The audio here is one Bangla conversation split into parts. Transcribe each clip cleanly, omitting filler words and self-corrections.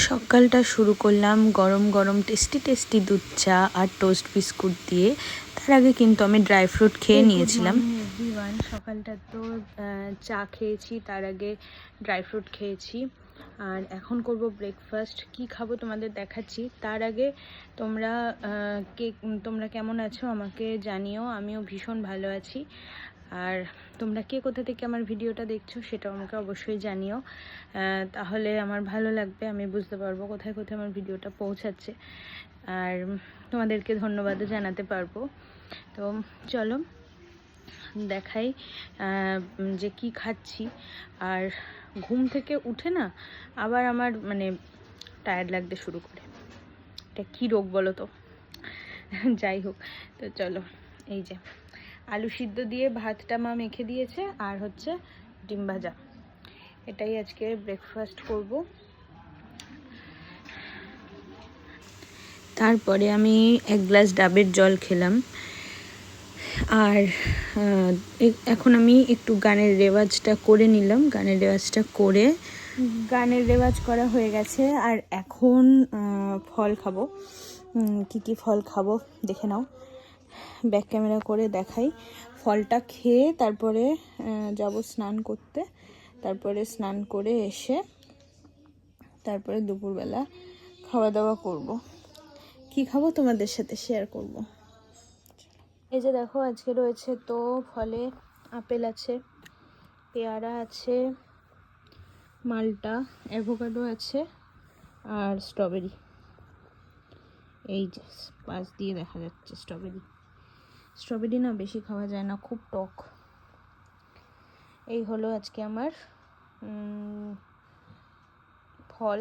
সকালটা শুরু করলাম গরম গরম টেস্টি টেস্টি দুধ চা আর টোস্ট বিস্কুট দিয়ে। তার আগে কিন্তু আমি ড্রাই ফ্রুট খেয়ে নিয়েছিলাম। এভরিওয়ান, সকালটা তো চা খেয়েছি, তার আগে ড্রাই ফ্রুট খেয়েছি, আর এখন করব ব্রেকফাস্ট। কি খাবো তোমাদের দেখাচ্ছি। তার আগে তোমরা কেমন আছো আমাকে জানিও। আমিও ভীষণ ভালো আছি। আর তোমরা কে কোথা থেকে আমার ভিডিওটা দেখছো সেটাও আমাকে অবশ্যই জানিও, তাহলে আমার ভালো লাগবে, আমি বুঝতে পারবো কোথায় কোথায় আমার ভিডিওটা পৌঁছাচ্ছে, আর তোমাদেরকে ধন্যবাদও জানাতে পারবো। তো চলো দেখাই যে কি খাচ্ছি। আর ঘুম থেকে উঠে না আবার আমার টায়ার্ড লাগতে শুরু করে। এটা কি রোগ বলো তো? যাই হোক, তো চলো, এই যে আলু সিদ্ধ দিয়ে ভাতটা মা মেখে দিয়েছে, আর হচ্ছে ডিম ভাজা। এটাই আজকে ব্রেকফাস্ট করব। তারপরে আমি 1 গ্লাস ডাবের জল খেলাম। আর এখন আমি একটু গানের রেওয়াজটা করে নিলাম। গানের রেওয়াজ করা হয়ে গেছে। আর এখন ফল খাবো। কি ফল খাবো দেখে নাও, ব্যাক ক্যামেরা করে দেখাই। ফলটা খেয়ে তারপরে যাব স্নান করতে। তারপরে স্নান করে এসে তারপরে দুপুরবেলা খাওয়া দাওয়া করব। কি খাবো তোমাদের সাথে শেয়ার করব। এই যে দেখো, আজকে রয়েছে তো ফলে আপেল আছে, পেয়ারা আছে, মালটা, অ্যাভোকাডো আছে, আর স্ট্রবেরি। এই যে পাশ দিয়ে দেখা যাচ্ছে স্ট্রবেরি না বেশি খাওয়া যায় না, খুব টক। এই হলো আজকে আমার ফল।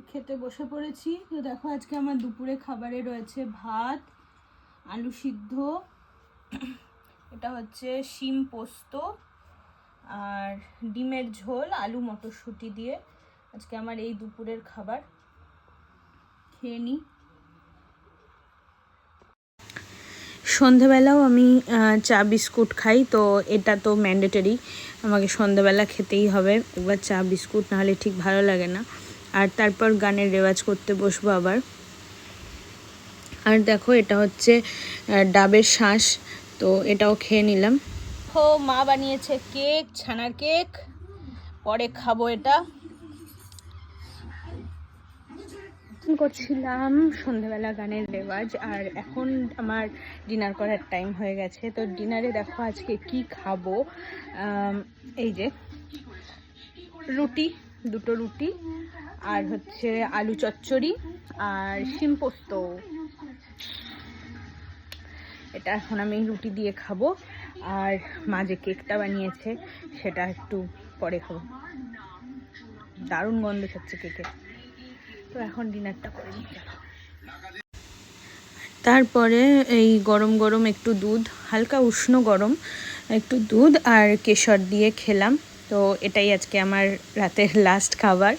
খেতে বসে পড়েছি। তো দেখো, আজকে আমার দুপুরে খাবারে রয়েছে ভাত, আলু সিদ্ধ, এটা হচ্ছে শিম পোস্ত, আর ডিমের ঝোল, আলু মটরশুঁটি দিয়ে আজকে আমার এই দুপুরের খাবার। খেয়ে নিই। সন্ধেবেলাও আমি চা বিস্কুট খাই, তো এটা তো ম্যান্ডেটরি, আমাকে সন্ধেবেলা খেতেই হবে একবার চা বিস্কুট, নাহলে ঠিক ভালো লাগে না। আর তারপর গানের রেওয়াজ করতে বসবো আবার। আর দেখো, এটা হচ্ছে ডাবের শাঁস, তো এটাও খেয়ে নিলাম। মা বানিয়েছে কেক, ছানার কেক, পরে খাবো এটা। করছিলাম সন্ধ্যাবেলা গানের রেওয়াজ, আর এখন আমার ডিনার করার টাইম হয়ে গেছে। তো ডিনারে দেখো আজকে কি খাবো। এই যে দুটো রুটি, আর হচ্ছে আলু চচ্চড়ি, আর শিম পোস্ত। এটা এখন আমি রুটি দিয়ে খাবো। আর মা যে কেকটা বানিয়েছে সেটা একটু পরে খাবো। দারুণ গন্ধ হচ্ছে কেকের। তো এখন ডিনারটা করে নিই। তারপরে এই গরম গরম একটু দুধ, হালকা উষ্ণ গরম একটু দুধ আর কেশর দিয়ে খেলাম। তো এটাই আজকে আমার রাতের লাস্ট খাবার।